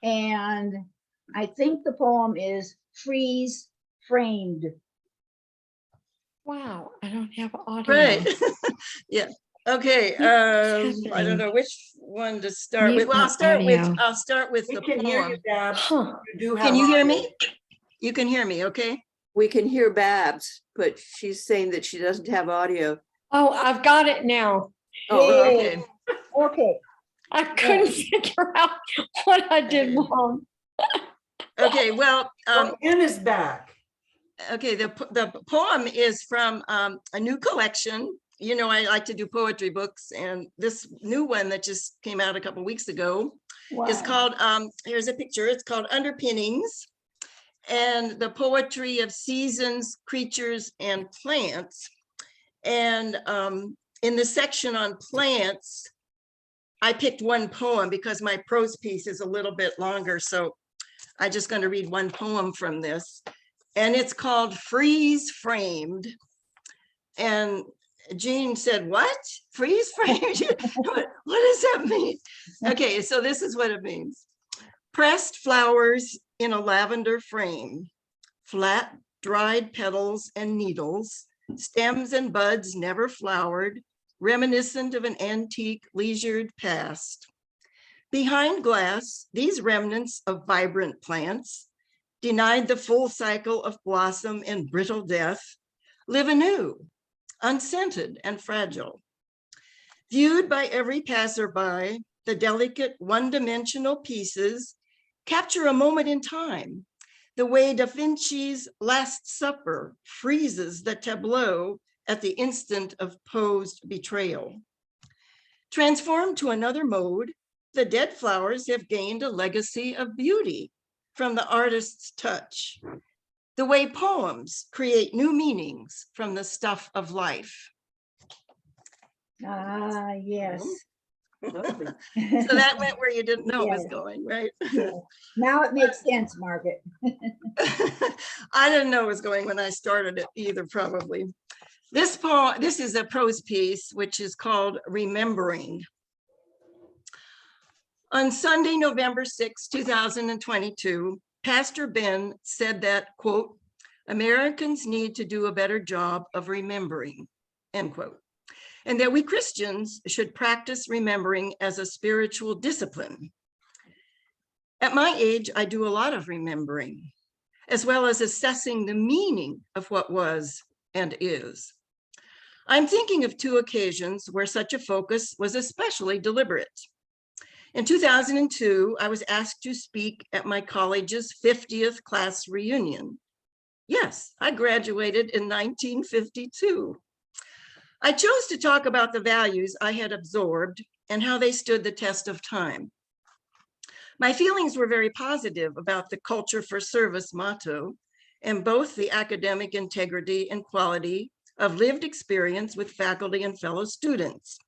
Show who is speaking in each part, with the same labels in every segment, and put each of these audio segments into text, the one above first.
Speaker 1: And I think the poem is Freeze Framed.
Speaker 2: Wow, I don't have audio.
Speaker 3: Right. Yeah. Okay. I don't know which one to start with. Well, I'll start with the
Speaker 4: can hear you,
Speaker 3: poem.
Speaker 4: Babs.
Speaker 2: Huh.
Speaker 4: You do have
Speaker 3: Can you hear
Speaker 4: audio.
Speaker 3: me? You can hear me, okay?
Speaker 5: We can hear Babs, but she's saying that she doesn't have audio.
Speaker 2: Oh, I've got it now.
Speaker 5: Oh,
Speaker 3: Okay.
Speaker 1: Okay.
Speaker 2: I couldn't figure out what I did
Speaker 3: Okay.
Speaker 2: wrong.
Speaker 3: Okay. Well,
Speaker 4: Ann is back.
Speaker 3: okay. The poem is from a new collection. You know, I like to do poetry books, and this new one that just came out a couple weeks ago is called, here's a picture. It's called Underpinnings, and the poetry of seasons, creatures, and plants. And in the section on plants, I picked one poem because my prose piece is a little bit longer. So I'm just going to read one poem from this. And it's called Freeze Framed. And Jean said, what? Freeze framed? What does that mean? Okay, so this is what it means. Pressed flowers in a lavender frame, flat, dried petals and needles, stems and buds never flowered, reminiscent of an antique leisured past. Behind glass, these remnants of vibrant plants, denied the full cycle of blossom and brittle death, live anew, unscented and fragile. Viewed by every passerby, the delicate one-dimensional pieces capture a moment in time, the way Da Vinci's Last Supper freezes the tableau at the instant of posed betrayal. Transformed to another mode, the dead flowers have gained a legacy of beauty from the artist's touch, the way poems create new meanings from the stuff of life.
Speaker 1: Ah, yes.
Speaker 3: So that went where you didn't know it was
Speaker 1: Yes.
Speaker 3: going, right?
Speaker 1: Yeah. Now it makes sense, Margaret.
Speaker 3: I didn't know it was going when I started it either, probably. This poem, this is a prose piece, which is called Remembering. On Sunday, November 6, 2022, Pastor Ben said that, quote, Americans need to do a better job of remembering, end quote. And that we Christians should practice remembering as a spiritual discipline. At my age, I do a lot of remembering, as well as assessing the meaning of what was and is. I'm thinking of two occasions where such a focus was especially deliberate. In 2002, I was asked to speak at my college's 50th class reunion. Yes, I graduated in 1952. I chose to talk about the values I had absorbed and how they stood the test of time. My feelings were very positive about the Culture for Service motto and both the academic integrity and quality of lived experience with faculty and fellow students.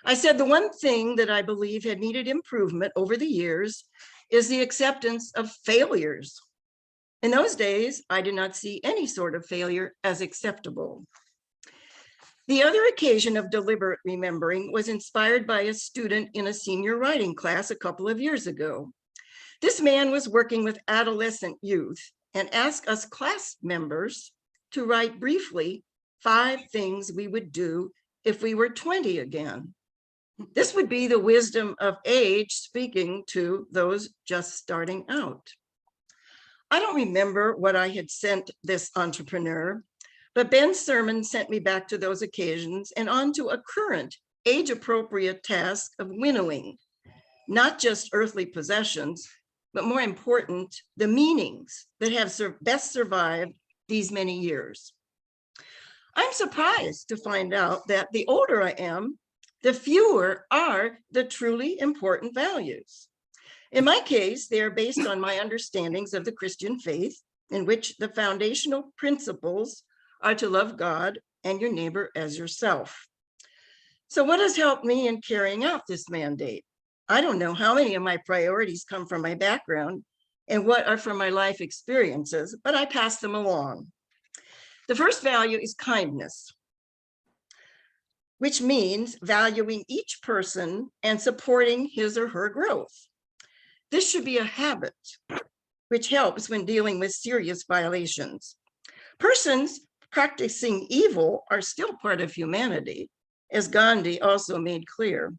Speaker 3: I said the one thing that I believe had needed improvement over the years is the acceptance of failures. In those days, I did not see any sort of failure as acceptable. The other occasion of deliberate remembering was inspired by a student in a senior writing class a couple of years ago. This man was working with adolescent youth and asked us class members to write briefly 5 things we would do if we were 20 again. This would be the wisdom of age speaking to those just starting out. I don't remember what I had sent this entrepreneur, but Ben's sermon sent me back to those occasions and onto a current age-appropriate task of winnowing, not just earthly possessions, but more important, the meanings that have best survived these many years. I'm surprised to find out that the older I am, the fewer are the truly important values. In my case, they are based on my understandings of the Christian faith, in which the foundational principles are to love God and your neighbor as yourself. So what has helped me in carrying out this mandate? I don't know how many of my priorities come from my background and what are from my life experiences, but I pass them along. The first value is kindness, which means valuing each person and supporting his or her growth. This should be a habit, which helps when dealing with serious violations. Persons practicing evil are still part of humanity, as Gandhi also made clear.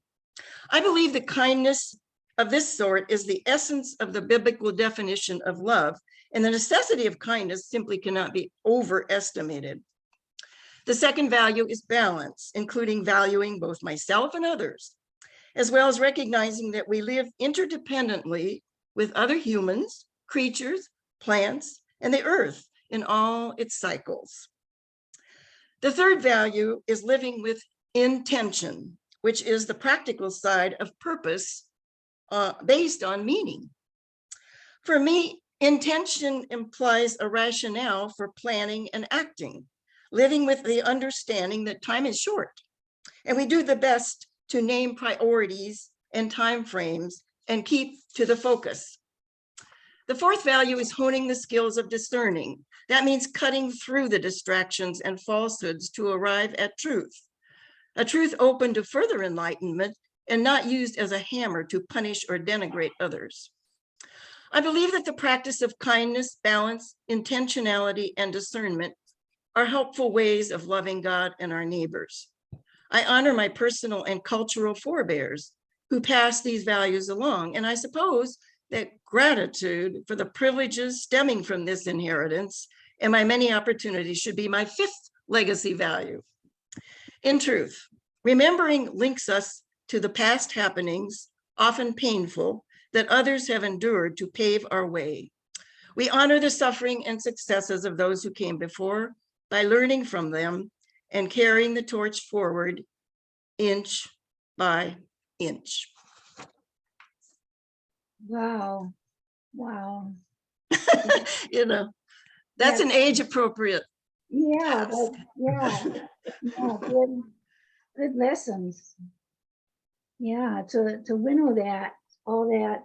Speaker 3: I believe that kindness of this sort is the essence of the biblical definition of love, and the necessity of kindness simply cannot be overestimated. The second value is balance, including valuing both myself and others, as well as recognizing that we live interdependently with other humans, creatures, plants, and the earth in all its cycles. The third value is living with intention, which is the practical side of purpose based on meaning. For me, intention implies a rationale for planning and acting, living with the understanding that time is short, and we do the best to name priorities and timeframes and keep to the focus. The fourth value is honing the skills of discerning. That means cutting through the distractions and falsehoods to arrive at truth, a truth open to further enlightenment and not used as a hammer to punish or denigrate others. I believe that the practice of kindness, balance, intentionality, and discernment are helpful ways of loving God and our neighbors. I honor my personal and cultural forebears who passed these values along, and I suppose that gratitude for the privileges stemming from this inheritance and my many opportunities should be my fifth legacy value. In truth, remembering links us to the past happenings, often painful, that others have endured to pave our way. We honor the suffering and successes of those who came before by learning from them and carrying the torch forward inch by inch.
Speaker 1: Wow. Wow.
Speaker 3: You know, that's an age appropriate.
Speaker 1: Yeah, yeah, good lessons. Yeah, to winnow that, all that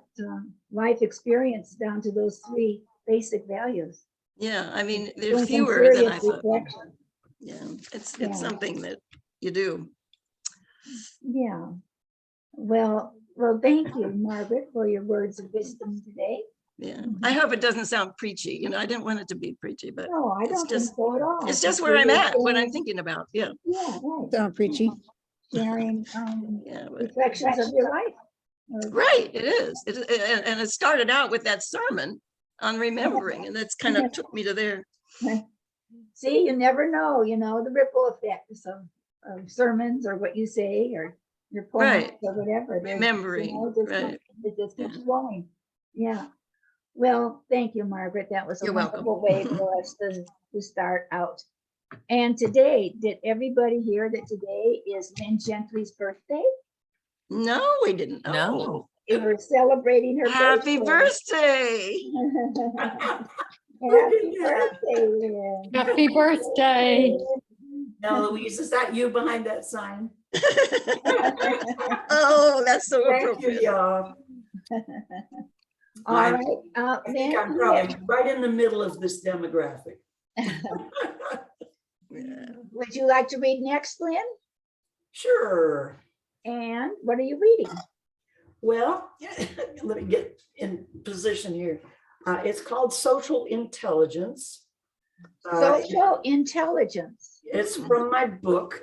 Speaker 1: life experience down to those three basic values.
Speaker 3: Yeah, I mean,
Speaker 1: Doing
Speaker 3: they're
Speaker 1: some
Speaker 3: fewer than I
Speaker 1: serious
Speaker 3: thought.
Speaker 1: reflection.
Speaker 3: Yeah, it's
Speaker 1: Yeah.
Speaker 3: something that you do.
Speaker 1: Yeah. Well, thank you, Margaret, for your words of wisdom today.
Speaker 3: Yeah, I hope it doesn't sound preachy. You know, I didn't want it to be preachy, but
Speaker 1: No, I
Speaker 3: it's
Speaker 1: don't think
Speaker 3: just,
Speaker 1: so at all.
Speaker 3: it's just where I'm at, what I'm thinking about. Yeah,
Speaker 1: Yeah, right.
Speaker 2: Sound preachy.
Speaker 1: Sharing
Speaker 3: yeah, but-
Speaker 1: reflections of your life.
Speaker 3: right. It is. And it started out with that sermon on remembering, and that's kind of took me to there.
Speaker 1: See, you never know, the ripple effects of sermons or what you say or your poems
Speaker 3: Right.
Speaker 1: or whatever.
Speaker 3: Remembering, right.
Speaker 1: It just keeps flowing. Yeah. Well, thank you, Margaret. That was a
Speaker 3: You're welcome.
Speaker 1: wonderful way for us to start out. And today, did everybody hear that today is Lynn Gentry's birthday?
Speaker 3: No, we didn't know.
Speaker 2: No.
Speaker 1: We were celebrating her
Speaker 3: Happy birthday.
Speaker 1: Happy birthday, Lynn.
Speaker 2: Happy birthday.
Speaker 4: Now, Louise, is that you behind that sign?
Speaker 3: Oh, that's so
Speaker 4: Thank you,
Speaker 3: appropriate.
Speaker 4: y'all.
Speaker 1: All
Speaker 4: I
Speaker 1: right.
Speaker 4: I think I'm
Speaker 1: Lynn,
Speaker 4: probably right in the middle of this demographic.
Speaker 3: Yeah.
Speaker 1: would you like to read next, Lynn?
Speaker 4: Sure.
Speaker 1: And what are you reading?
Speaker 4: Well, let me get in position here. It's called Social Intelligence.
Speaker 1: Social intelligence.
Speaker 4: It's from my book.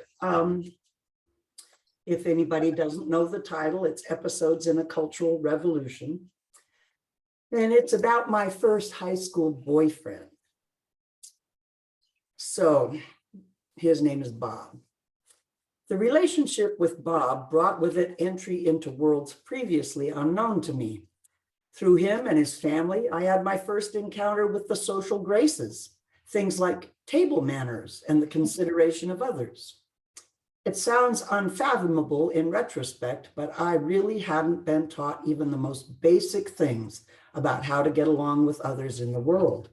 Speaker 4: If anybody doesn't know the title, it's Episodes in a Cultural Revolution. And it's about my first high school boyfriend. So his name is Bob. The relationship with Bob brought with it entry into worlds previously unknown to me. Through him and his family, I had my first encounter with the social graces, things like table manners and the consideration of others. It sounds unfathomable in retrospect, but I really hadn't been taught even the most basic things about how to get along with others in the world.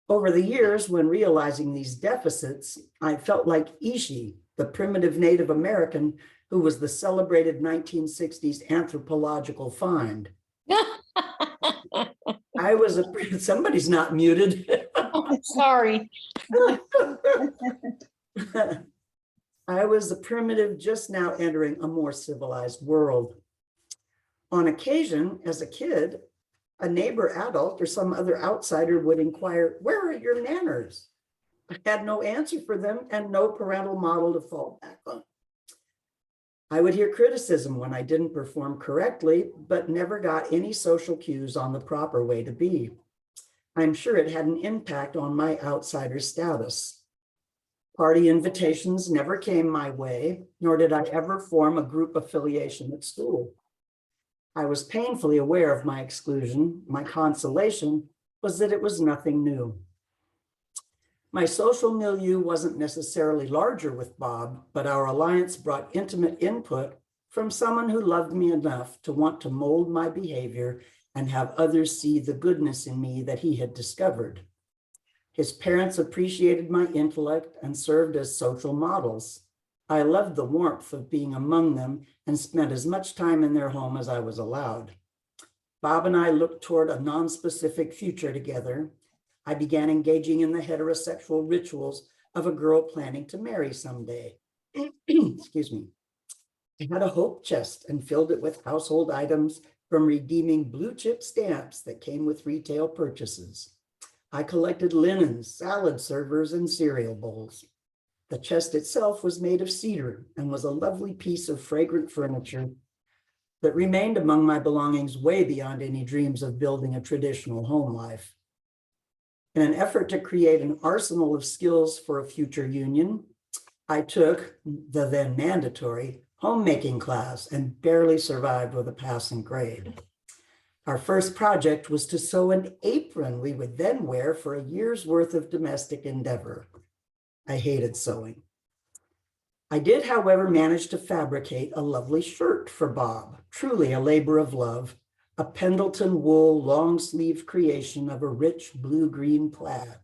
Speaker 4: Over the years, when realizing these deficits, I felt like Ishi, the primitive Native American who was the celebrated 1960s anthropological find. I was somebody's not muted.
Speaker 2: Sorry.
Speaker 4: I was a primitive just now entering a more civilized world. On occasion, as a kid, a neighbor adult or some other outsider would inquire, "Where are your manners?" I had no answer for them and no parental model to fall back on. I would hear criticism when I didn't perform correctly, but never got any social cues on the proper way to be. I'm sure it had an impact on my outsider status. Party invitations never came my way, nor did I ever form a group affiliation at school. I was painfully aware of my exclusion. My consolation was that it was nothing new. My social milieu wasn't necessarily larger with Bob, but our alliance brought intimate input from someone who loved me enough to want to mold my behavior and have others see the goodness in me that he had discovered. His parents appreciated my intellect and served as social models. I loved the warmth of being among them and spent as much time in their home as I was allowed. Bob and I looked toward a non-specific future together. I began engaging in the heterosexual rituals of a girl planning to marry someday. Excuse me. I had a hope chest and filled it with household items from redeeming blue chip stamps that came with retail purchases. I collected linens, salad servers, and cereal bowls. The chest itself was made of cedar and was a lovely piece of fragrant furniture that remained among my belongings way beyond any dreams of building a traditional home life. In an effort to create an arsenal of skills for a future union, I took the then mandatory homemaking class and barely survived with a passing grade. Our first project was to sew an apron we would then wear for a year's worth of domestic endeavor. I hated sewing. I did, however, manage to fabricate a lovely shirt for Bob, truly a labor of love, a Pendleton wool long-sleeve creation of a rich blue-green plaid.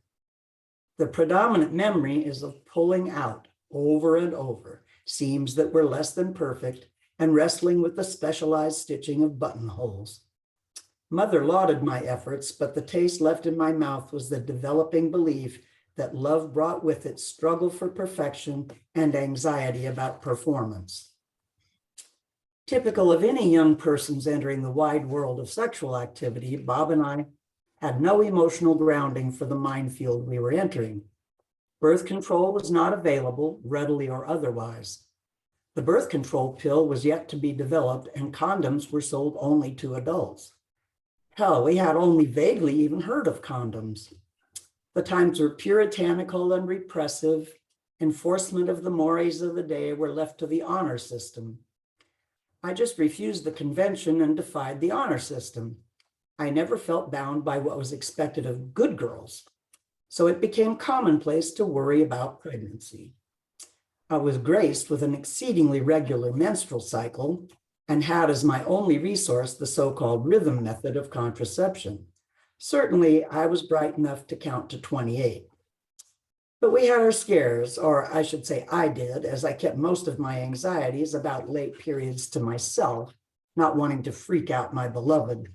Speaker 4: The predominant memory is of pulling out over and over seams that were less than perfect and wrestling with the specialized stitching of buttonholes. Mother lauded my efforts, but the taste left in my mouth was the developing belief that love brought with it struggle for perfection and anxiety about performance. Typical of any young persons entering the wide world of sexual activity, Bob and I had no emotional grounding for the minefield we were entering. Birth control was not available, readily or otherwise. The birth control pill was yet to be developed, and condoms were sold only to adults. Hell, we had only vaguely even heard of condoms. The times were puritanical and repressive. Enforcement of the mores of the day were left to the honor system. I just refused the convention and defied the honor system. I never felt bound by what was expected of good girls, so it became commonplace to worry about pregnancy. I was graced with an exceedingly regular menstrual cycle and had as my only resource the so-called rhythm method of contraception. Certainly, I was bright enough to count to 28. But we had our scares, or I should say I did, as I kept most of my anxieties about late periods to myself, not wanting to freak out my beloved.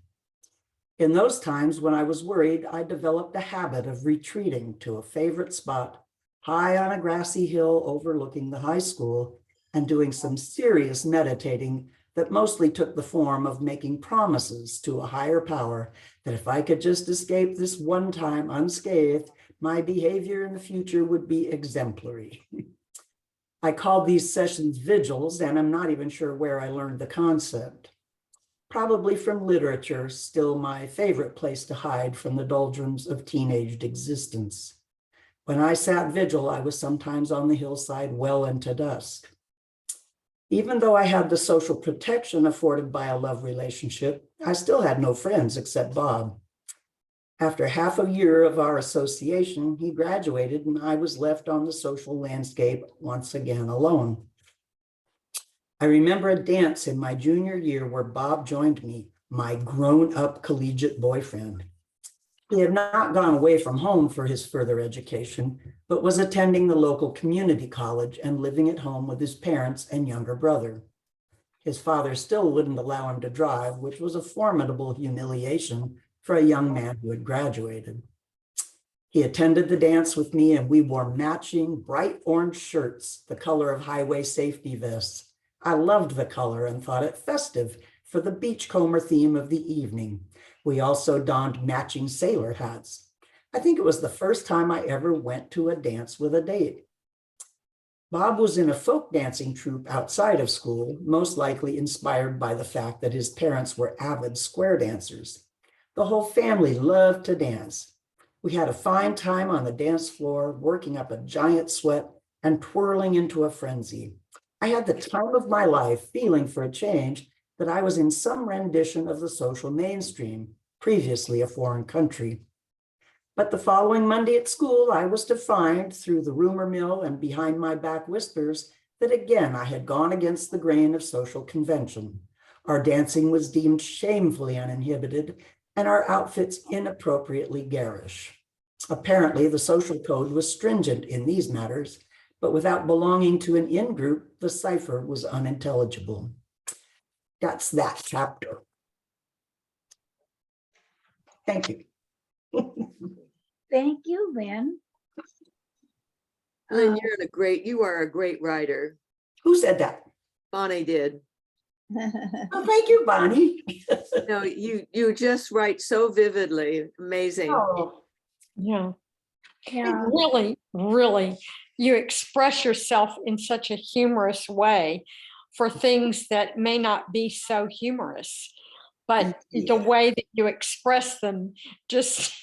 Speaker 4: In those times when I was worried, I developed a habit of retreating to a favorite spot high on a grassy hill overlooking the high school and doing some serious meditating that mostly took the form of making promises to a higher power that if I could just escape this one time unscathed, my behavior in the future would be exemplary. I called these sessions vigils, and I'm not even sure where I learned the concept. Probably from literature, still my favorite place to hide from the doldrums of teenaged existence. When I sat vigil, I was sometimes on the hillside well into dusk. Even though I had the social protection afforded by a love relationship, I still had no friends except Bob. After half a year of our association, he graduated and I was left on the social landscape once again alone. I remember a dance in my junior year where Bob joined me, my grown-up collegiate boyfriend. He had not gone away from home for his further education, but was attending the local community college and living at home with his parents and younger brother. His father still wouldn't allow him to drive, which was a formidable humiliation for a young man who had graduated. He attended the dance with me and we wore matching bright orange shirts, the color of highway safety vests. I loved the color and thought it festive, for the beachcomber theme of the evening. We also donned matching sailor hats. I think it was the first time I ever went to a dance with a date. Bob was in a folk dancing troupe outside of school, most likely inspired by the fact that his parents were avid square dancers. The whole family loved to dance. We had a fine time on the dance floor, working up a giant sweat and twirling into a frenzy. I had the time of my life, feeling for a change that I was in some rendition of the social mainstream, previously a foreign country. But the following Monday at school, I was to find, through the rumor mill and behind my back whispers, that again I had gone against the grain of social convention. Our dancing was deemed shamefully uninhibited, and our outfits inappropriately garish. Apparently, the social code was stringent in these matters, but without belonging to an in-group, the cipher was unintelligible. That's that chapter. Thank you.
Speaker 1: Thank you, Lynn.
Speaker 5: Lynn, you are a great writer.
Speaker 4: Who said that?
Speaker 5: Bonnie did.
Speaker 4: Oh, thank you, Bonnie.
Speaker 5: No, you just write so vividly. Amazing.
Speaker 4: Oh,
Speaker 2: Yeah.
Speaker 1: Yeah,
Speaker 2: Really, really, you express yourself in such a humorous way for things that may not be so humorous, but the
Speaker 4: Yeah.
Speaker 2: way that you express them, just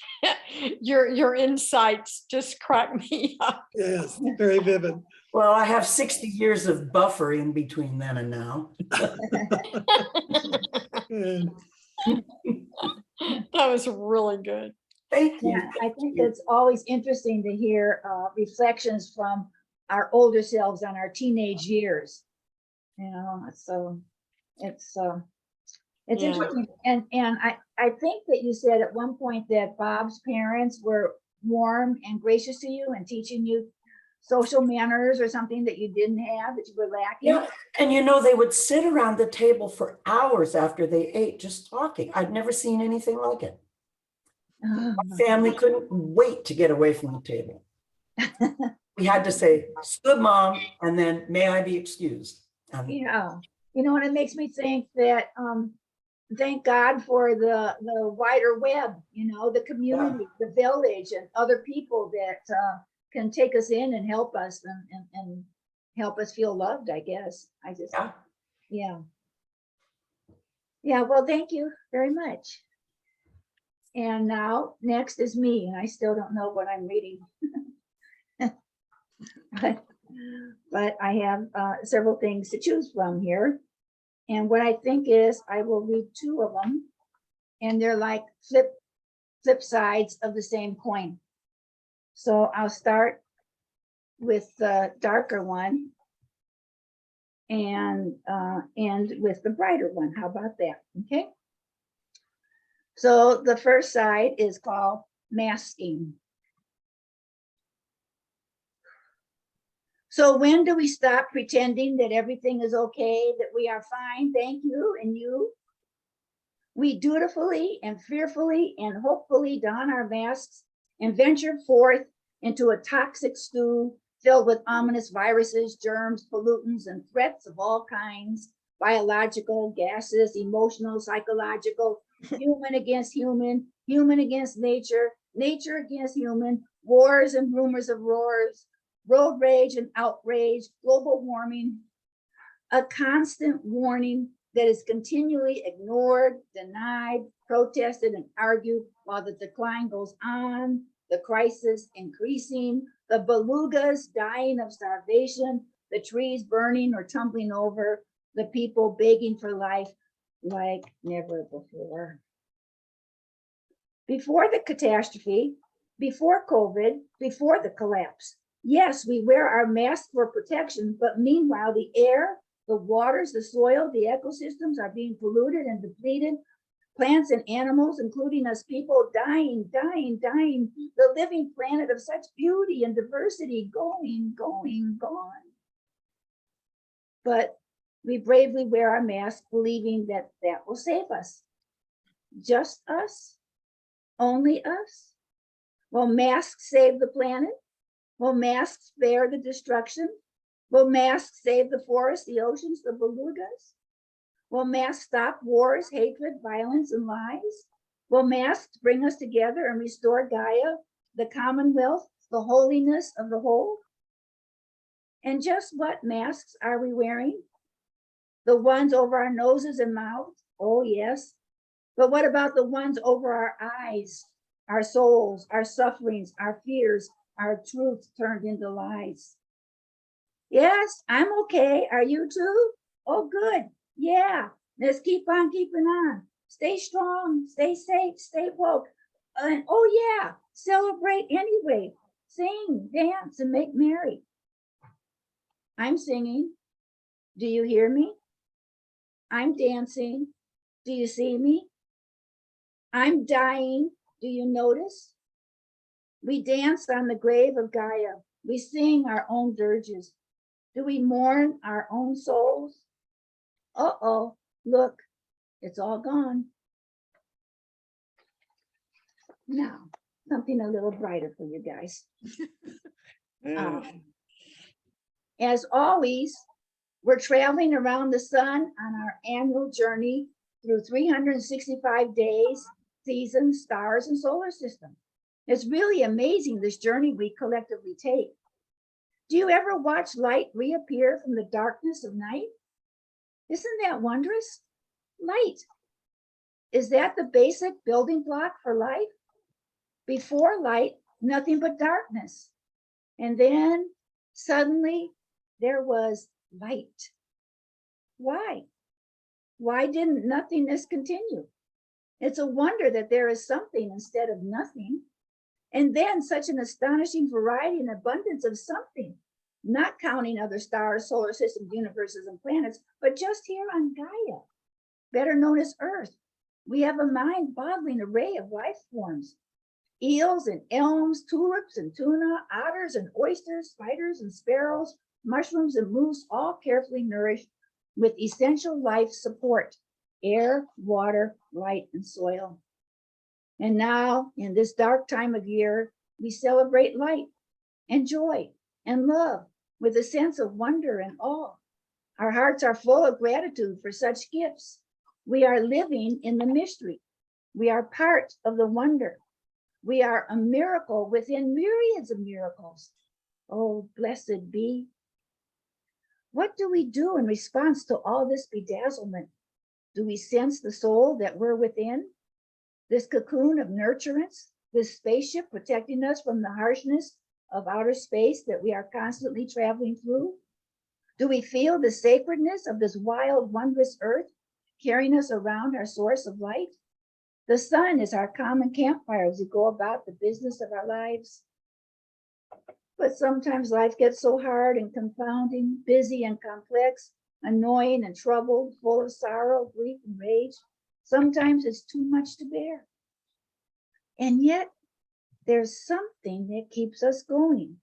Speaker 2: your insights just crack me up.
Speaker 6: Yes, very vivid.
Speaker 4: well, I have 60 years of buffering between then and now.
Speaker 6: And
Speaker 2: That was really good.
Speaker 4: Thank you.
Speaker 1: yeah, I think it's always interesting to hear reflections from our older selves on our teenage years. You know, so it's
Speaker 2: Yeah.
Speaker 1: interesting. And I think that you said at one point that Bob's parents were warm and gracious to you and teaching you social manners or something that you didn't have, that you were lacking.
Speaker 4: Yeah, and you know, they would sit around the table for hours after they ate, just talking. I'd never seen anything like it.
Speaker 1: Oh,
Speaker 4: My family couldn't wait to get away from the table. We had to say, "Good, Mom," and then, "May I be excused?"
Speaker 1: yeah, you know, and it makes me think that thank God for the wider web, you know, the community, the village, and other people that can take us in and help us and help us feel loved, I guess. I just,
Speaker 4: Yeah.
Speaker 1: yeah. Yeah, well, thank you very much. And now next is me, and I still don't know what I'm reading. But I have several things to choose from here. And what I think is I will read two of them, and they're like flip sides of the same coin. So I'll start with the darker one and end with the brighter one. How about that? Okay. So the first side is called masking. So when do we stop pretending that everything is okay, that we are fine, thank you, and you? We dutifully and fearfully and hopefully don our masks and venture forth into a toxic stew filled with ominous viruses, germs, pollutants, and threats of all kinds, biological, gases, emotional, psychological, human against human, human against nature, nature against human, wars and rumors of wars, road rage and outrage, global warming, a constant warning that is continually ignored, denied, protested, and argued while the decline goes on, the crisis increasing, the belugas dying of starvation, the trees burning or tumbling over, the people begging for life like never before. Before the catastrophe, before COVID, before the collapse, yes, we wear our masks for protection, but meanwhile, the air, the waters, the soil, the ecosystems are being polluted and depleted. Plants and animals, including us people, dying. The living planet of such beauty and diversity going, gone. But we bravely wear our masks, believing that that will save us. Just us? Only us? Will masks save the planet? Will masks spare the destruction? Will masks save the forests, the oceans, the belugas? Will masks stop wars, hatred, violence, and lies? Will masks bring us together and restore Gaia, the commonwealth, the holiness of the whole? And just what masks are we wearing? The ones over our noses and mouths? Oh, yes. But what about the ones over our eyes, our souls, our sufferings, our fears, our truths turned into lies? Yes, I'm okay. Are you too? Oh, good. Yeah, let's keep on keeping on. Stay strong, stay safe, stay woke. And oh yeah, celebrate anyway. Sing, dance, and make merry. I'm singing. Do you hear me? I'm dancing. Do you see me? I'm dying. Do you notice? We dance on the grave of Gaia. We sing our own dirges. Do we mourn our own souls? Uh-oh, look, it's all gone. Now, something a little brighter for you guys. As always, we're traveling around the sun on our annual journey through 365 days, seasons, stars, and solar system. It's really amazing, this journey we collectively take. Do you ever watch light reappear from the darkness of night? Isn't that wondrous? Light. Is that the basic building block for life? Before light, nothing but darkness. And then suddenly there was light. Why? Why didn't nothingness continue? It's a wonder that there is something instead of nothing. And then such an astonishing variety and abundance of something, not counting other stars, solar systems, universes, and planets, but just here on Gaia, better known as Earth. We have a mind-boggling array of life forms. Eels and elms, tulips and tuna, otters and oysters, spiders and sparrows, mushrooms and moose, all carefully nourished with essential life support, air, water, light, and soil. And now, in this dark time of year, we celebrate light and joy and love with a sense of wonder and awe. Our hearts are full of gratitude for such gifts. We are living in the mystery. We are part of the wonder. We are a miracle within myriads of miracles. Oh, blessed be. What do we do in response to all this bedazzlement? Do we sense the soul that we're within? This cocoon of nurturance, this spaceship protecting us from the harshness of outer space that we are constantly traveling through? Do we feel the sacredness of this wild, wondrous earth carrying us around our source of light? The sun is our common campfire as we go about the business of our lives. But sometimes life gets so hard and confounding, busy and complex, annoying and troubled, full of sorrow, grief, and rage. Sometimes it's too much to bear. And yet, there's something that keeps us going.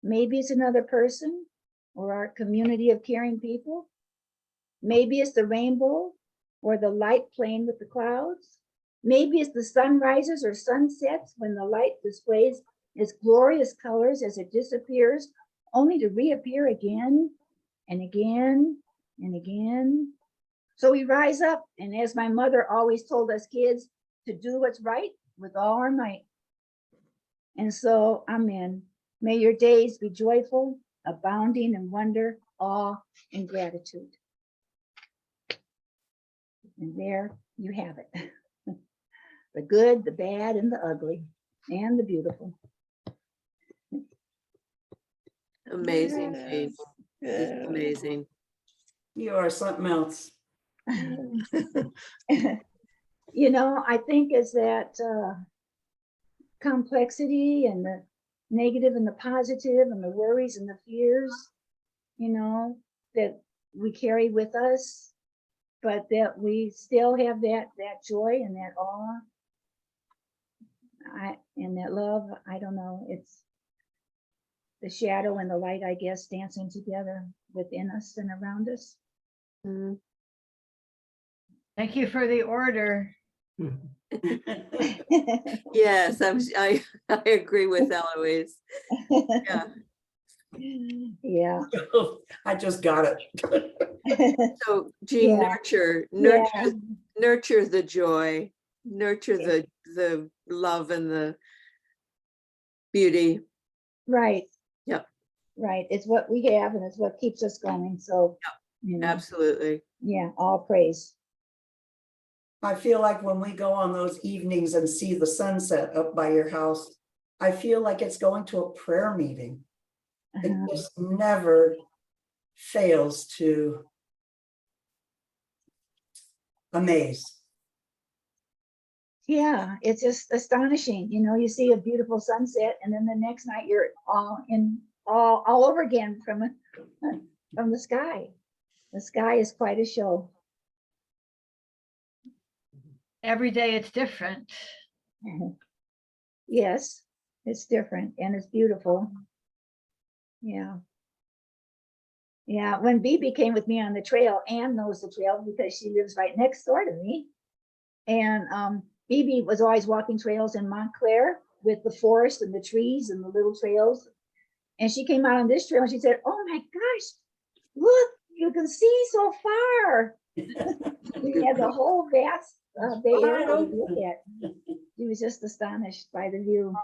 Speaker 1: Maybe it's another person or our community of caring people. Maybe it's the rainbow or the light playing with the clouds. Maybe it's the sunrises or sunsets when the light displays its glorious colors as it disappears, only to reappear again and again and again. So we rise up, and as my mother always told us kids, to do what's right with all our might. And so, amen. May your days be joyful, abounding in wonder, awe, and gratitude. And there you have it. The good, the bad, and the ugly, and the beautiful.
Speaker 5: Amazing, Jane.
Speaker 6: Yes.
Speaker 5: Just amazing.
Speaker 4: You are something else.
Speaker 1: You know, I think is that complexity and the negative and the positive and the worries and the fears, you know, that we carry with us, but that we still have that joy and that awe and that love. I don't know, it's the shadow and the light, I guess, dancing together within us and around us.
Speaker 5: Mhm.
Speaker 7: Thank you for the order.
Speaker 5: Yes, I agree with Eloise. Yeah.
Speaker 1: Yeah.
Speaker 4: I just got it.
Speaker 5: So Jean,
Speaker 1: Yeah.
Speaker 5: nurture, nurture the joy, nurture the love and the beauty.
Speaker 1: Right.
Speaker 5: Yep.
Speaker 1: Right. It's what we have and it's what keeps us going. So, you know,
Speaker 5: Absolutely.
Speaker 1: yeah, all praise.
Speaker 4: I feel like when we go on those evenings and see the sunset up by your house, I feel like it's going to a prayer meeting. It
Speaker 1: Uh-huh.
Speaker 4: just never fails to amaze.
Speaker 1: Yeah, it's just astonishing. You know, you see a beautiful sunset and then the next night you're all over again from the sky. The sky is quite a show.
Speaker 7: Every day it's different.
Speaker 1: Yes, it's different and it's beautiful. Yeah. Yeah, when Bibi came with me on the trail, Anne knows the trail because she lives right next door to me. And Bibi was always walking trails in Montclair with the forest and the trees and the little trails. And she came out on this trail and she said, "Oh my gosh, look, you can see so far." We had the whole vast Bay Area to look at. She was just astonished by the view.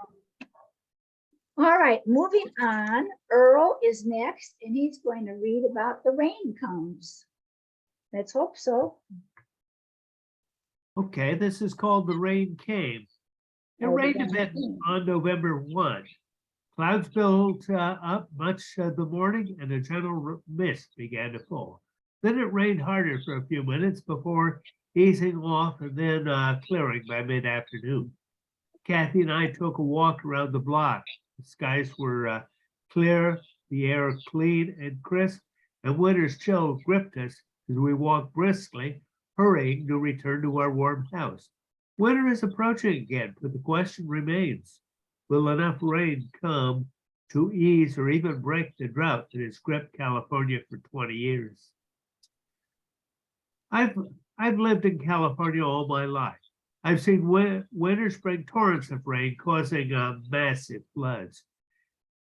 Speaker 1: All right, moving on. Earl is next, and he's going to read about the rain comes. Let's hope so.
Speaker 8: Okay, this is called The Rain Came. It
Speaker 1: Oh,
Speaker 8: rained a
Speaker 1: the
Speaker 8: bit
Speaker 1: rain.
Speaker 8: on November 1. Clouds built up much of the morning and a gentle mist began to fall. Then it rained harder for a few minutes before easing off and then clearing by mid-afternoon. Kathy and I took a walk around the block. The skies were clear, the air clean and crisp, and winter's chill gripped us as we walked briskly, hurrying to return to our warm house. Winter is approaching again, but the question remains, will enough rain come to ease or even break the drought that has gripped California for 20 years? I've lived in California all my life. I've seen winter spring torrents of rain causing massive floods.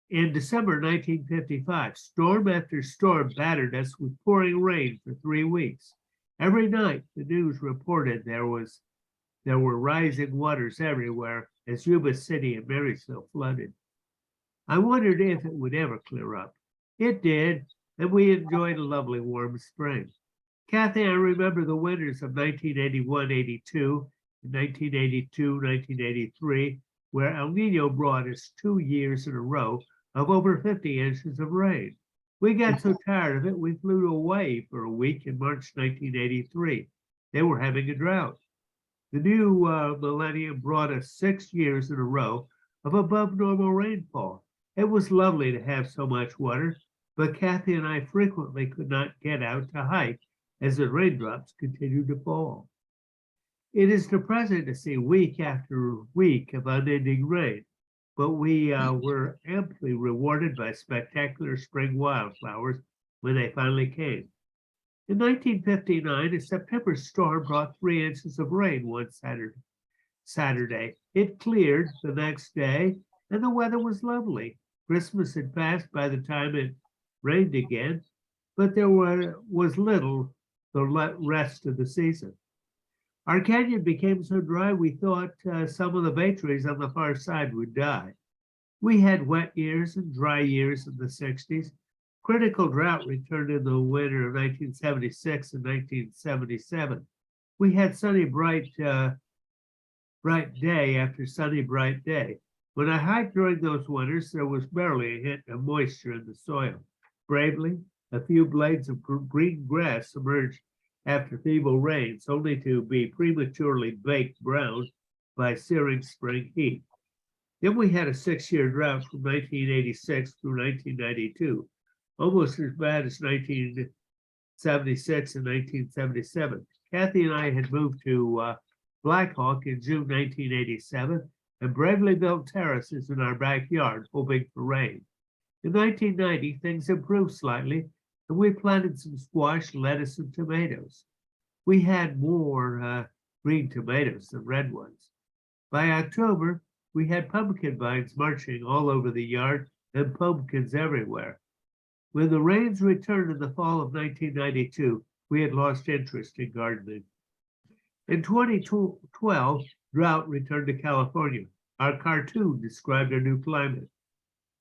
Speaker 8: In December 1955, storm after storm battered us with pouring rain for 3 weeks. Every night, the news reported there were rising waters everywhere as Yuba City and Marysville flooded. I wondered if it would ever clear up. It did, and we enjoyed a lovely warm spring. Kathy, I remember the winters of 1981-82 and 1982-1983, where El Nino brought us 2 years in a row of over 50 inches of rain. We got so tired of it, we flew to Hawaii for a week in March 1983. They were having a drought. The new millennium brought us 6 years in a row of above normal rainfall. It was lovely to have so much water, but Kathy and I frequently could not get out to hike as the raindrops continued to fall. It is depressing to see week after week of unending rain, but we were amply rewarded by spectacular spring wildflowers when they finally came. In 1959, a September storm brought 3 inches of rain one Saturday. It cleared the next day, and the weather was lovely. Christmas had passed by the time it rained again, but there was little the rest of the season. Our canyon became so dry we thought some of the bay trees on the far side would die. We had wet years and dry years in the 60s. Critical drought returned in the winter of 1976 and 1977. We had sunny, bright day after sunny, bright day. When I hiked during those winters, there was barely a hint of moisture in the soil. Bravely, a few blades of green grass emerged after feeble rains, only to be prematurely baked brown by searing spring heat. Then we had a 6-year drought from 1986 through 1992, almost as bad as 1976 and 1977. Kathy and I had moved to Black Hawk in June 1987 and bravely built terraces in our backyard, hoping for rain. In 1990, things improved slightly, and we planted some squash, lettuce, and tomatoes. We had more green tomatoes than red ones. By October, we had pumpkin vines marching all over the yard and pumpkins everywhere. When the rains returned in the fall of 1992, we had lost interest in gardening. In 2012, drought returned to California. Our cartoon described our new climate.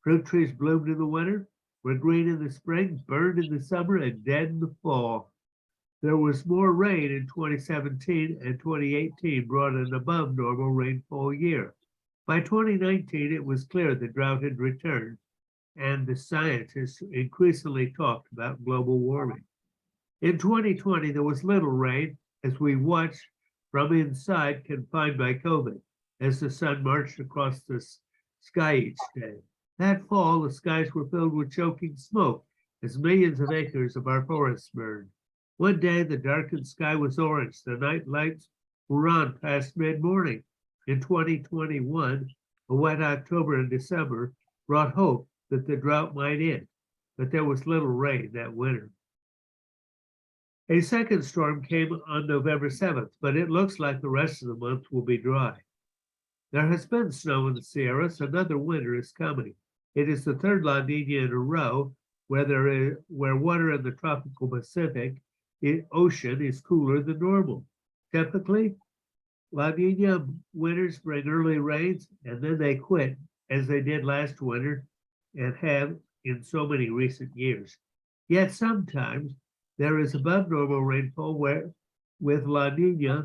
Speaker 8: Fruit trees bloomed in the winter, were green in the spring, burned in the summer, and dead in the fall. There was more rain in 2017, and 2018 brought an above normal rainfall year. By 2019, it was clear the drought had returned, and the scientists increasingly talked about global warming. In 2020, there was little rain as we watched from inside, confined by COVID, as the sun marched across the sky each day. That fall, the skies were filled with choking smoke as millions of acres of our forests burned. One day, the darkened sky was orange. The night lights were on past mid-morning. In 2021, a wet October and December brought hope that the drought might end, but there was little rain that winter. A second storm came on November 7th, but it looks like the rest of the month will be dry. There has been snow in the Sierras. Another winter is coming. It is the third La Nina in a row where water in the tropical Pacific Ocean is cooler than normal. Typically, La Nina winters bring early rains and then they quit, as they did last winter and have in so many recent years. Yet sometimes there is above normal rainfall with La Nina.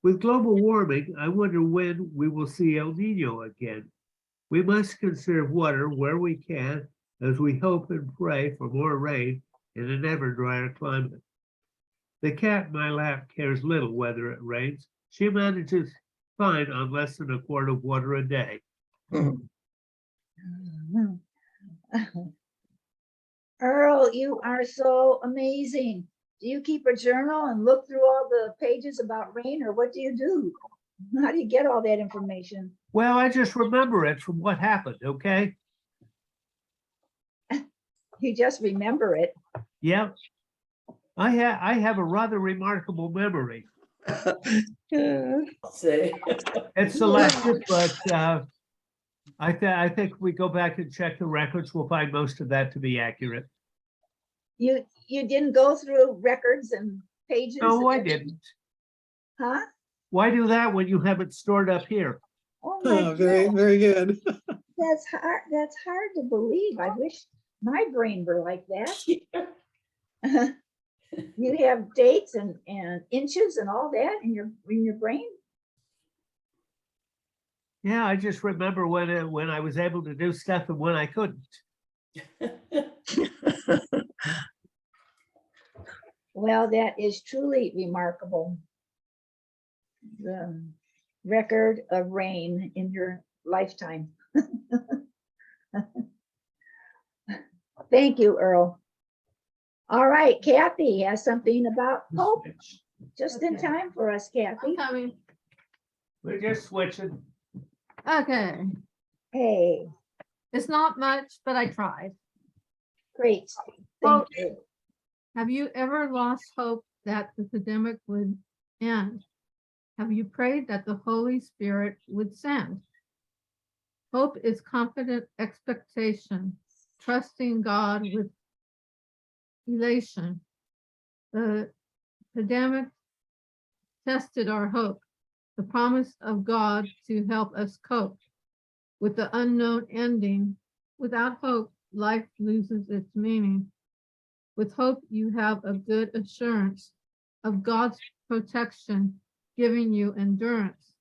Speaker 8: With global warming, I wonder when we will see El Nino again. We must conserve water where we can as we hope and pray for more rain in an ever drier climate. The cat in my lap cares little whether it rains. She manages fine on less than a quart of water a day.
Speaker 1: Earl, you are so amazing. Do you keep a journal and look through all the pages about rain, or what do you do? How do you get all that information?
Speaker 8: Well, I just remember it from what happened, okay?
Speaker 1: You just remember it.
Speaker 8: Yeah. I have a rather remarkable memory.
Speaker 4: Say.
Speaker 8: It's selective, but I think if we go back and check the records, we'll find most of that to be accurate.
Speaker 1: You didn't go through records and pages?
Speaker 8: No, I
Speaker 1: and-
Speaker 8: didn't.
Speaker 1: Huh?
Speaker 8: Why do that when you have it stored up here?
Speaker 1: Oh my
Speaker 6: Oh, very,
Speaker 1: God,
Speaker 6: very good.
Speaker 1: that's hard to believe. I wish my brain were like that. You have dates and inches and all that in your brain?
Speaker 8: Yeah, I just remember when I was able to do stuff and when I couldn't.
Speaker 1: Well, that is truly remarkable. The record of rain in your lifetime. Thank you, Earl. All right, Kathy has something about hope, just in
Speaker 9: Okay.
Speaker 1: time for us, Kathy.
Speaker 9: Coming.
Speaker 8: We're just switching.
Speaker 9: Okay,
Speaker 1: Hey,
Speaker 9: it's not much, but I tried.
Speaker 1: great.
Speaker 9: Well-
Speaker 1: Thank you.
Speaker 9: Have you ever lost hope that the pandemic would end? Have you prayed that the Holy Spirit would send? Hope is confident expectation, trusting God with elation. The pandemic tested our hope, the promise of God to help us cope with the unknown ending. Without hope, life loses its meaning. With hope, you have a good assurance of God's protection, giving you endurance.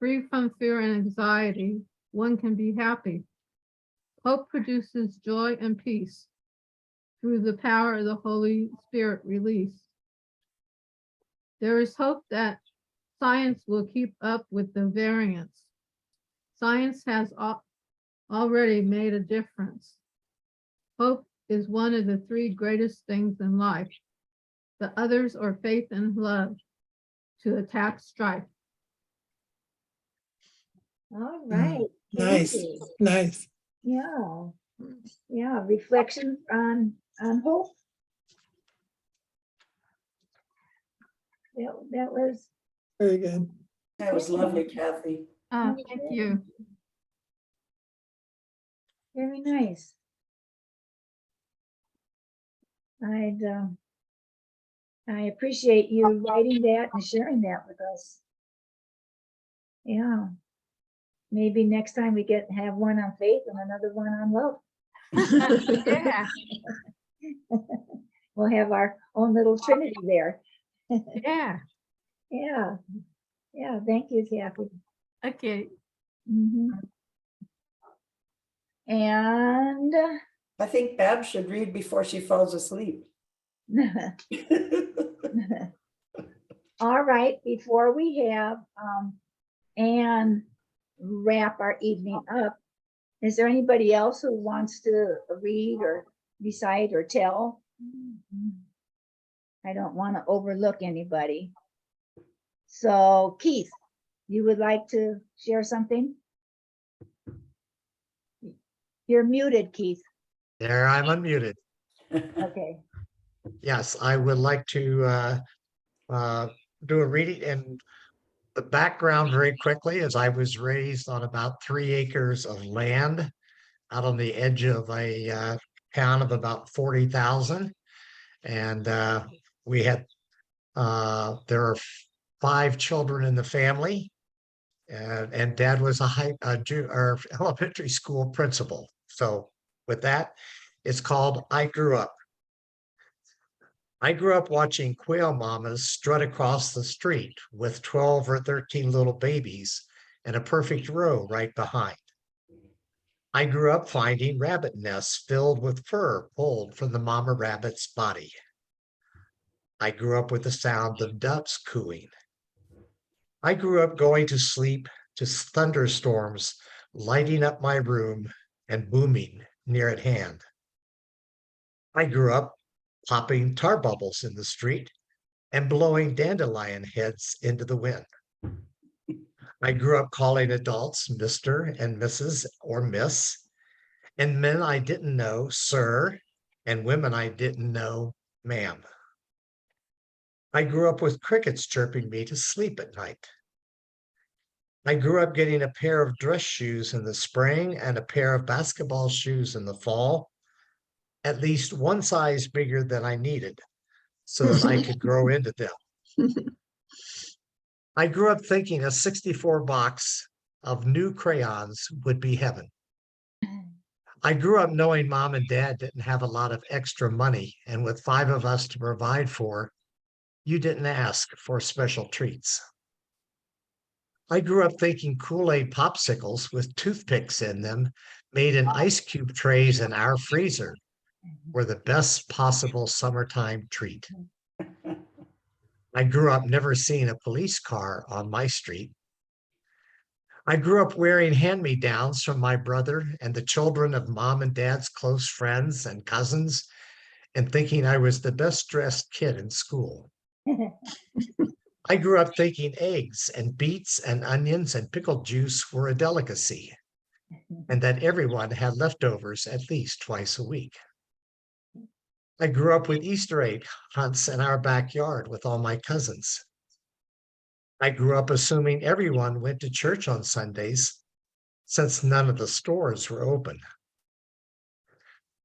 Speaker 9: Free from fear and anxiety, one can be happy. Hope produces joy and peace through the power of the Holy Spirit release. There is hope that science will keep up with the variants. Science has already made a difference. Hope is one of the three greatest things in life. The others are faith and love to attack strife.
Speaker 1: All right.
Speaker 6: Nice,
Speaker 1: Kathy.
Speaker 6: nice.
Speaker 1: Yeah. Yeah, reflection on hope. That was,
Speaker 6: Very good.
Speaker 4: That was lovely, Kathy.
Speaker 9: Thank you.
Speaker 1: Very nice. I appreciate you writing that and sharing that with us. Yeah. Maybe next time we have one on faith and another one on love.
Speaker 7: Yeah,
Speaker 1: We'll have our own little trinity there.
Speaker 7: yeah.
Speaker 1: Yeah. Yeah. Thank you, Kathy.
Speaker 7: Okay.
Speaker 1: Mhm. And
Speaker 4: I think Bab should read before she falls asleep.
Speaker 1: all right, before we have Anne wrap our evening up, is there anybody else who wants to read or recite or tell? I don't want to overlook anybody. So Keith, you would like to share something? You're muted, Keith.
Speaker 10: There, I'm unmuted.
Speaker 1: Okay.
Speaker 10: Yes, I would like to do a reading, and the background very quickly is I was raised on about 3 acres of land out on the edge of a town of about 40,000. And we had, there are 5 children in the family. And dad was or elementary school principal. So with that, it's called I Grew Up. I grew up watching quail mamas strut across the street with 12 or 13 little babies and a perfect row right behind. I grew up finding rabbit nests filled with fur pulled from the mama rabbit's body. I grew up with the sound of doves cooing. I grew up going to sleep to thunderstorms lighting up my room and booming near at hand. I grew up popping tar bubbles in the street and blowing dandelion heads into the wind. I grew up calling adults Mr. and Mrs. or Miss, and men I didn't know, sir, and women I didn't know, ma'am. I grew up with crickets chirping me to sleep at night. I grew up getting a pair of dress shoes in the spring and a pair of basketball shoes in the fall, at least one size bigger than I needed, so that I could grow into them. I grew up thinking a 64 box of new crayons would be heaven. I grew up knowing mom and dad didn't have a lot of extra money, and with 5 of us to provide for, you didn't ask for special treats. I grew up thinking Kool-Aid popsicles with toothpicks in them, made in ice cube trays in our freezer, were the best possible summertime treat. I grew up never seeing a police car on my street. I grew up wearing hand-me-downs from my brother and the children of mom and dad's close friends and cousins, and thinking I was the best dressed kid in school. I grew up thinking eggs and beets and onions and pickled juice were a delicacy, and that everyone had leftovers at least twice a week. I grew up with Easter egg hunts in our backyard with all my cousins. I grew up assuming everyone went to church on Sundays, since none of the stores were open.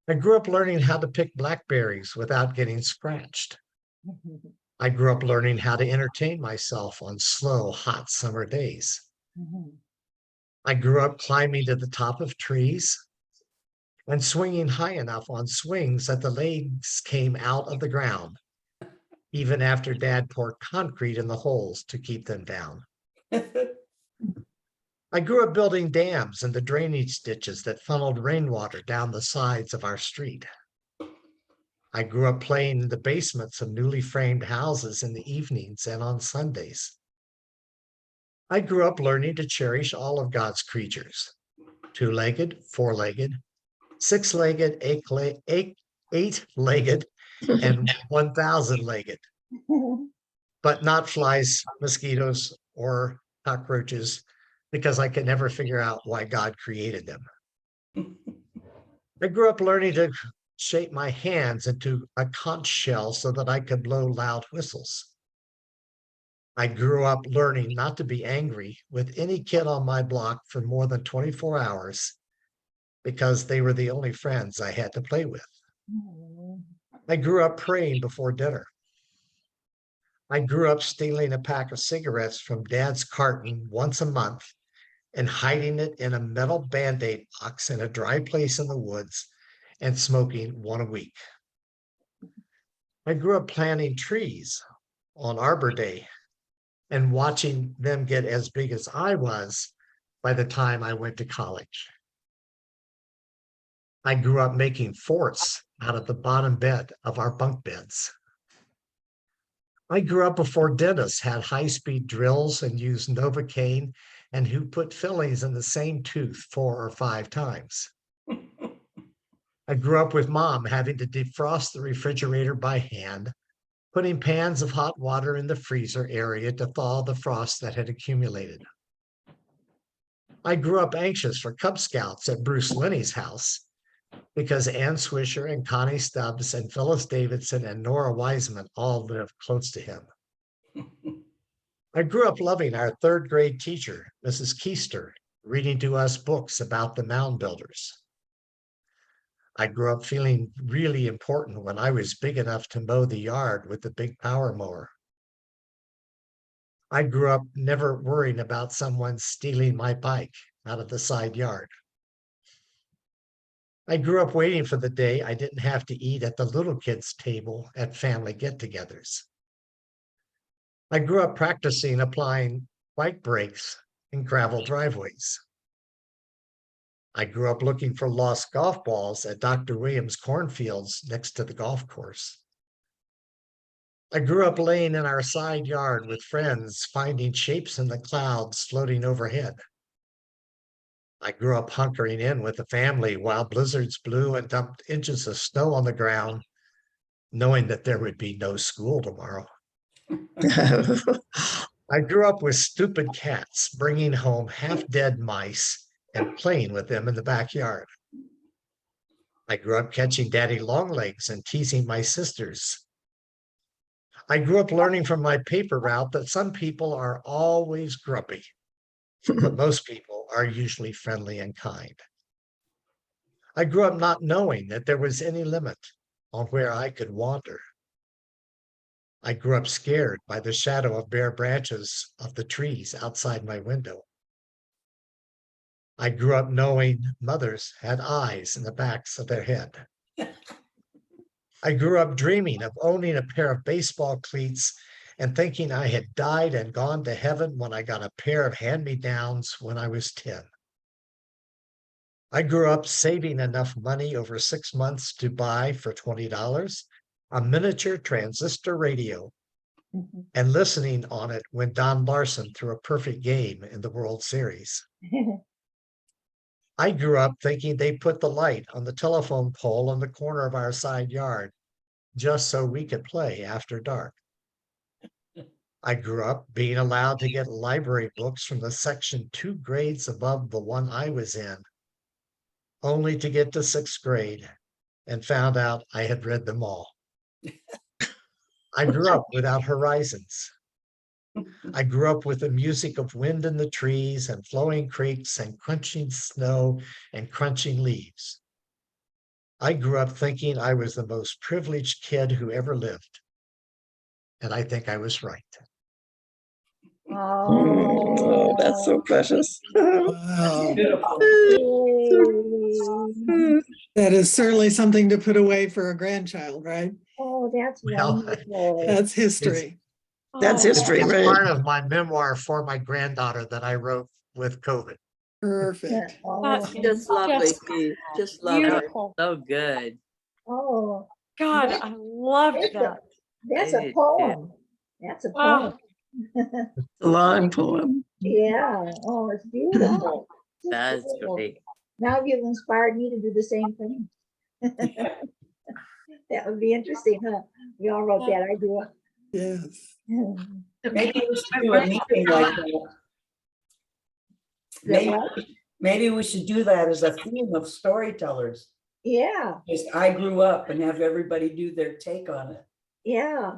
Speaker 10: I grew up learning how to pick blackberries without getting scratched. I grew up learning how to entertain myself on slow, hot summer days. I grew up climbing to the top of trees and swinging high enough on swings that the legs came out of the ground, even after Dad poured concrete in the holes to keep them down. I grew up building dams and the drainage ditches that funneled rainwater down the sides of our street. I grew up playing in the basements of newly framed houses in the evenings and on Sundays. I grew up learning to cherish all of God's creatures, 2-legged, 4-legged, 6-legged, 8-legged, and 1,000-legged, but not flies, mosquitoes, or cockroaches, because I could never figure out why God created them. I grew up learning to shape my hands into a conch shell so that I could blow loud whistles. I grew up learning not to be angry with any kid on my block for more than 24 hours because they were the only friends I had to play with. I grew up praying before dinner. I grew up stealing a pack of cigarettes from Dad's carton once a month and hiding it in a metal Band-Aid box in a dry place in the woods and smoking one a week. I grew up planting trees on Arbor Day and watching them get as big as I was by the time I went to college. I grew up making forts out of the bottom bed of our bunk beds. I grew up before dentists had high-speed drills and used Novocaine and who put fillings in the same tooth 4 or 5 times. I grew up with Mom having to defrost the refrigerator by hand, putting pans of hot water in the freezer area to thaw the frost that had accumulated. I grew up anxious for Cub Scouts at Bruce Linney's house because Ann Swisher and Connie Stubbs and Phyllis Davidson and Nora Wiseman all lived close to him. I grew up loving our 3rd grade teacher, Mrs. Keister, reading to us books about the mound builders. I grew up feeling really important when I was big enough to mow the yard with the big power mower. I grew up never worrying about someone stealing my bike out of the side yard. I grew up waiting for the day I didn't have to eat at the little kids' table at family get-togethers. I grew up practicing applying bike brakes in gravel driveways. I grew up looking for lost golf balls at Dr. Williams' cornfields next to the golf course. I grew up laying in our side yard with friends, finding shapes in the clouds floating overhead. I grew up hunkering in with the family while blizzards blew and dumped inches of snow on the ground, knowing that there would be no school tomorrow. I grew up with stupid cats, bringing home half-dead mice and playing with them in the backyard. I grew up catching daddy longlegs and teasing my sisters. I grew up learning from my paper route that some people are always grumpy, but most people are usually friendly and kind. I grew up not knowing that there was any limit on where I could wander. I grew up scared by the shadow of bare branches of the trees outside my window. I grew up knowing mothers had eyes in the backs of their head. I grew up dreaming of owning a pair of baseball cleats and thinking I had died and gone to heaven when I got a pair of hand-me-downs when I was 10. I grew up saving enough money over 6 months to buy for $20 a miniature transistor radio and listening on it when Don Larson threw a perfect game in the World Series. I grew up thinking they put the light on the telephone pole on the corner of our side yard just so we could play after dark. I grew up being allowed to get library books from the section 2 grades above the one I was in, only to get to 6th grade and found out I had read them all. I grew up without horizons. I grew up with the music of wind in the trees and flowing creeks and crunching snow and crunching leaves. I grew up thinking I was the most privileged kid who ever lived. And I think I was right.
Speaker 1: Oh,
Speaker 5: That's so precious.
Speaker 6: Wow.
Speaker 1: Yay.
Speaker 6: That is certainly something to put away for a grandchild, right?
Speaker 1: Oh, that's
Speaker 10: Well,
Speaker 1: wonderful.
Speaker 6: That's history.
Speaker 5: That's
Speaker 2: Oh,
Speaker 5: history,
Speaker 10: It's
Speaker 5: right?
Speaker 10: part of my memoir for my granddaughter that I wrote with COVID.
Speaker 6: Perfect.
Speaker 1: Oh,
Speaker 2: That's
Speaker 5: Just lovely,
Speaker 2: just
Speaker 5: Steve. Just lovely.
Speaker 2: beautiful.
Speaker 11: So good.
Speaker 1: oh,
Speaker 2: God, I love
Speaker 1: that's a,
Speaker 2: that.
Speaker 1: that's
Speaker 11: I
Speaker 1: a
Speaker 11: did too.
Speaker 1: poem. That's a
Speaker 2: Oh,
Speaker 1: poem.
Speaker 5: A long poem.
Speaker 1: Yeah, oh, it's beautiful. Just
Speaker 11: That's
Speaker 1: beautiful.
Speaker 11: great.
Speaker 1: Now you've inspired me to do the same thing. That would be interesting, huh? We all wrote that, I do.
Speaker 6: Yes.
Speaker 4: Maybe we should do a meeting like that. Maybe, maybe we should do that as a theme of storytellers.
Speaker 1: Yeah,
Speaker 4: Just I grew up and have everybody do their take on it.
Speaker 1: yeah,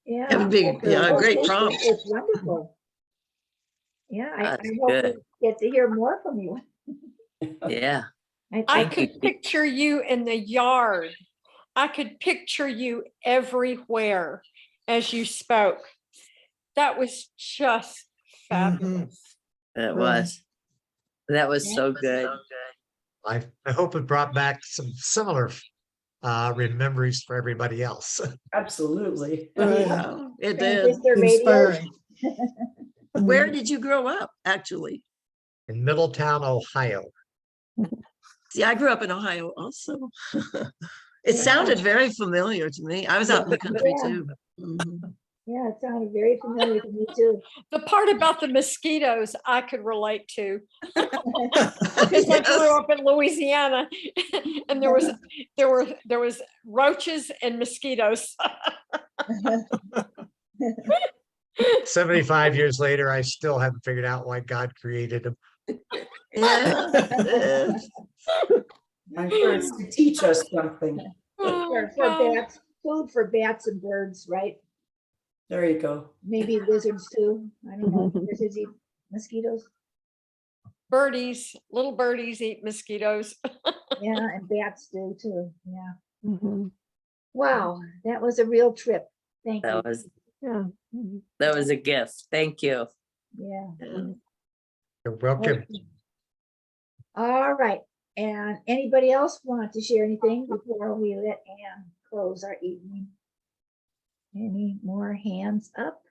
Speaker 1: yeah.
Speaker 5: And big, yeah,
Speaker 1: Oh,
Speaker 5: great
Speaker 1: thank you.
Speaker 5: prompt.
Speaker 1: It's wonderful. Yeah, I
Speaker 11: That's
Speaker 1: hope
Speaker 11: good.
Speaker 1: we get to hear more from you.
Speaker 11: Yeah.
Speaker 2: I
Speaker 1: think
Speaker 2: could picture you in the yard. I could picture you everywhere as you spoke. That was just fabulous.
Speaker 5: It
Speaker 6: Really?
Speaker 5: that was
Speaker 1: Yeah.
Speaker 5: so good.
Speaker 10: I hope it brought back some similar memories for everybody else.
Speaker 4: Absolutely.
Speaker 6: Right.
Speaker 3: Yeah, it did.
Speaker 1: Transistor radio.
Speaker 6: Inspiring.
Speaker 3: Where did you grow up, actually?
Speaker 10: In Middletown, Ohio.
Speaker 3: See, I grew up in Ohio also. It sounded very familiar to me. I was out in the country
Speaker 1: Yeah.
Speaker 3: too. Mhm.
Speaker 1: Yeah, it sounded very familiar to me too.
Speaker 2: The part about the mosquitoes I could relate to because I
Speaker 3: Yes.
Speaker 2: grew up in Louisiana and there was roaches and mosquitoes.
Speaker 10: 75 years later, I still haven't figured out why God created them.
Speaker 3: Yeah, yeah.
Speaker 4: I'm sure it's to teach us something.
Speaker 2: Oh,
Speaker 1: For
Speaker 2: God.
Speaker 1: bats, food for bats and birds, right?
Speaker 4: There you go.
Speaker 1: Maybe lizards too. I don't know. Lizards eat mosquitoes.
Speaker 2: Birdies, little birdies eat mosquitoes.
Speaker 1: Yeah, and bats do too. Yeah.
Speaker 9: Mhm.
Speaker 1: Wow, that was a real trip. Thank you.
Speaker 5: That was
Speaker 9: Yeah.
Speaker 5: that was a gift. Thank you.
Speaker 1: Yeah.
Speaker 10: You're welcome.
Speaker 1: Okay. All right. And anybody else want to share anything before we let Anne close our evening? Any more hands up?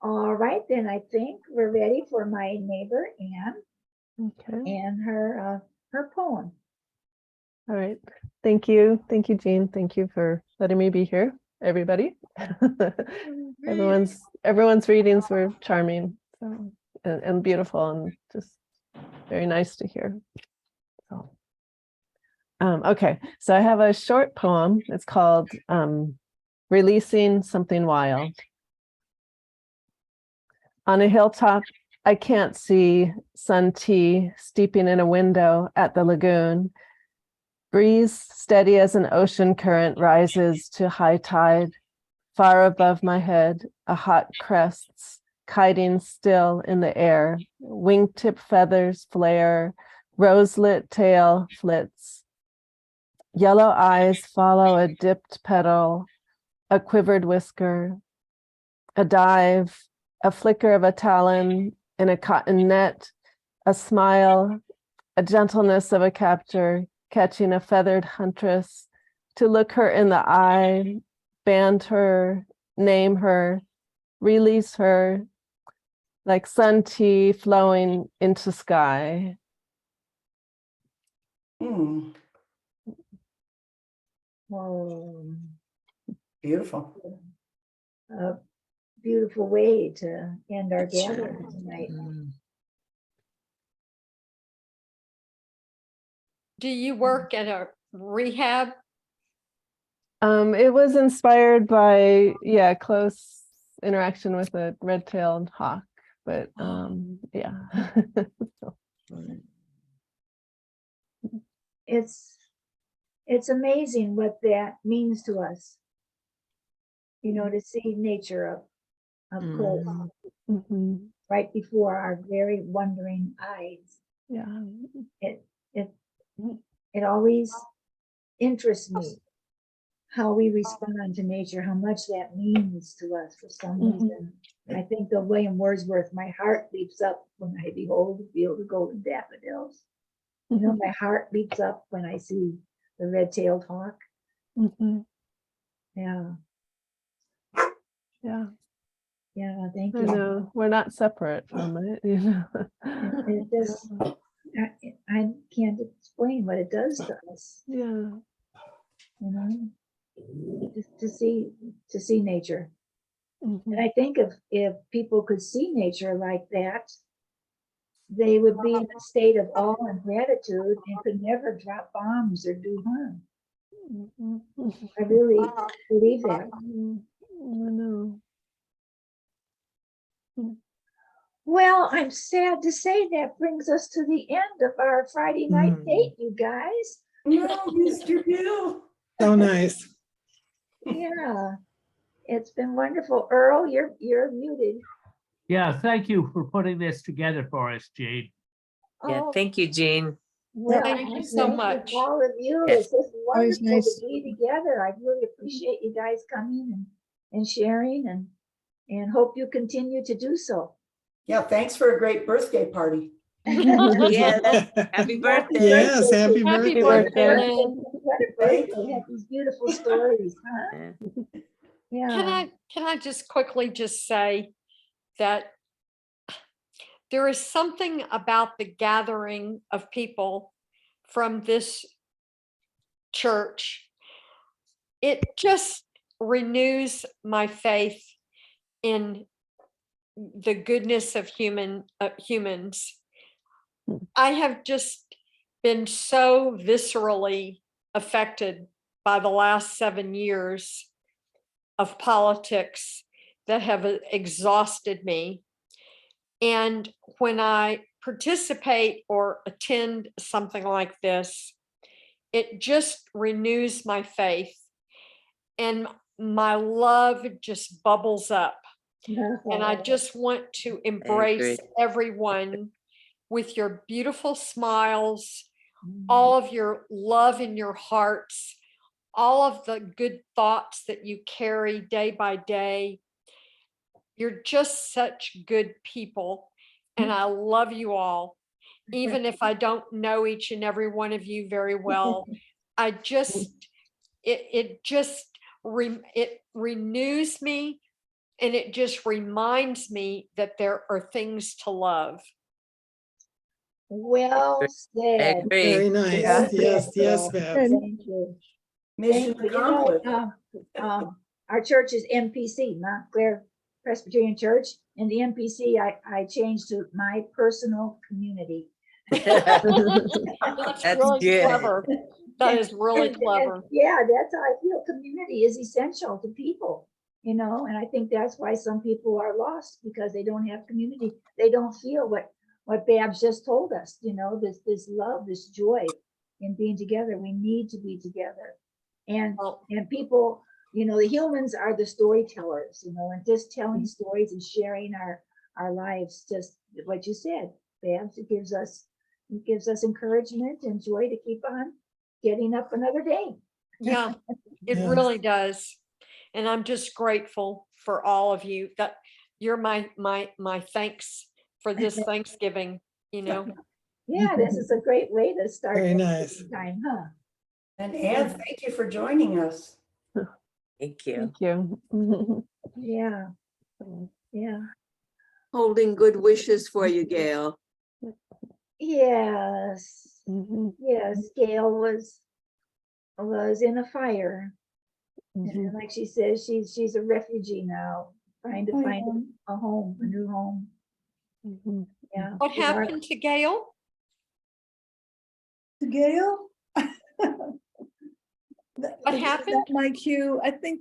Speaker 1: All right, then I think we're ready for my neighbor Anne
Speaker 11: Okay.
Speaker 1: and her poem.
Speaker 11: All right. Thank you. Thank you, Jean. Thank you for letting me be here, everybody. Everyone's readings were charming, so and beautiful and just very nice to hear. So okay, so I have a short poem. It's called Releasing Something Wild. On a hilltop, I can't see sun tea steeping in a window at the lagoon. Breeze steady as an ocean current rises to high tide. Far above my head, a hot crests, kiting still in the air. Wingtip feathers flare, rose-lit tail flits. Yellow eyes follow a dipped petal, a quivered whisker, a dive, a flicker of a talon in a cotton net, a smile, a gentleness of a captor, catching a feathered huntress, to look her in the eye, band her, name her, release her, like sun tea flowing into sky.
Speaker 4: Hmm,
Speaker 1: Oh,
Speaker 4: beautiful.
Speaker 1: a beautiful way to end our gathering tonight.
Speaker 2: Do you work at a rehab?
Speaker 11: It was inspired by, yeah, close interaction with a red-tailed hawk, but yeah.
Speaker 1: It's amazing what that means to us. You know, to see nature up close,
Speaker 11: Mhm.
Speaker 1: right before our very wondering eyes.
Speaker 11: Yeah.
Speaker 1: It always interests me how we respond to nature, how much that means to us for some reason. I think of William Wordsworth, my heart leaps up when I behold the field of golden daffodils. You know, my heart leaps up when I see the red-tailed hawk.
Speaker 11: Mhm.
Speaker 1: Yeah,
Speaker 11: Yeah.
Speaker 1: yeah, thank
Speaker 11: I
Speaker 1: you.
Speaker 11: know, we're not separate from it, you know.
Speaker 1: It just, I can't explain what it does to us,
Speaker 11: Yeah.
Speaker 1: you know, just to see nature.
Speaker 11: Mhm.
Speaker 1: And I think if people could see nature like that, they would be in a state of awe and gratitude and could never drop bombs or do harm.
Speaker 11: Mhm.
Speaker 1: I really believe that.
Speaker 11: I know.
Speaker 1: Well, I'm sad to say that brings us to the end of our Friday night date, you guys.
Speaker 4: No, Mr. Bill.
Speaker 6: So nice.
Speaker 1: Yeah, it's been wonderful. Earl, you're muted.
Speaker 8: Yeah, thank you for putting this together for us, Jane.
Speaker 5: Yeah,
Speaker 1: Oh,
Speaker 5: thank you, Jean.
Speaker 1: Well,
Speaker 2: Thank you so
Speaker 1: thank
Speaker 2: much.
Speaker 1: All of you,
Speaker 10: Yeah.
Speaker 1: it's just
Speaker 6: Always
Speaker 1: wonderful to
Speaker 6: nice.
Speaker 1: be together. I really appreciate you guys coming and sharing and hope you continue to do so.
Speaker 4: Yeah, thanks for a great birthday party.
Speaker 5: Yeah, happy birthday.
Speaker 6: Yes, happy
Speaker 2: Happy
Speaker 6: birthday.
Speaker 2: birthday,
Speaker 11: birthday.
Speaker 2: Lynn.
Speaker 1: What a
Speaker 4: Thank
Speaker 1: birthday, have these beautiful stories, huh?
Speaker 5: Yeah.
Speaker 2: Can I just quickly just say that there is something about the gathering of people from this church. It just renews my faith in the goodness of humans. I have just been so viscerally affected by the last 7 years of politics that have exhausted me. And when I participate or attend something like this, it just renews my faith and my love just bubbles up. And I just want to embrace everyone with your beautiful smiles, all of your love in your hearts, all of the good thoughts that you carry day by day. You're just such good people. And I love you all. Even if I don't know each and every one of you very well, I just, it renews me. And it just reminds me that there are things to love.
Speaker 1: Well said.
Speaker 6: Very nice.
Speaker 1: Well
Speaker 6: Yes,
Speaker 1: said,
Speaker 6: yes,
Speaker 1: Deb.
Speaker 6: Bev.
Speaker 1: Thank you.
Speaker 4: Mission
Speaker 1: Thank you. You know,
Speaker 4: accomplished.
Speaker 1: our church is MPC, Montclair Presbyterian Church, and the MPC I changed to my personal community.
Speaker 2: That's really
Speaker 5: good.
Speaker 2: clever. That is really
Speaker 1: And
Speaker 2: clever.
Speaker 1: yeah, that's how I feel. Community is essential to people, you know, and I think that's why some people are lost, because they don't have community. They don't feel what Babs just told us, you know, this love, this joy in being together. We need to be together. And
Speaker 2: Well,
Speaker 1: people, you know, the humans are the storytellers, you know, and just telling stories and sharing our lives, just what you said, Babs, it gives us encouragement and joy to keep on getting up another day.
Speaker 2: yeah, it
Speaker 6: Yes.
Speaker 2: really does. And I'm just grateful for all of you that you're my thanks for this Thanksgiving, you know.
Speaker 1: Yeah, this is a great way to start.
Speaker 6: Very
Speaker 1: the
Speaker 6: nice.
Speaker 1: Time, huh?
Speaker 4: And Anne, thank you for joining us.
Speaker 5: Thank you.
Speaker 11: Thank you.
Speaker 1: Yeah, yeah.
Speaker 5: Holding good wishes for you, Gail.
Speaker 1: Yes,
Speaker 11: Mhm,
Speaker 1: yes, Gail was in a fire.
Speaker 11: mhm.
Speaker 1: And like she says, she's a refugee now, trying to find a home, a new home.
Speaker 11: Mhm.
Speaker 1: Yeah.
Speaker 2: What happened to Gail?
Speaker 12: Gail?
Speaker 2: What happened?
Speaker 12: My cue, I think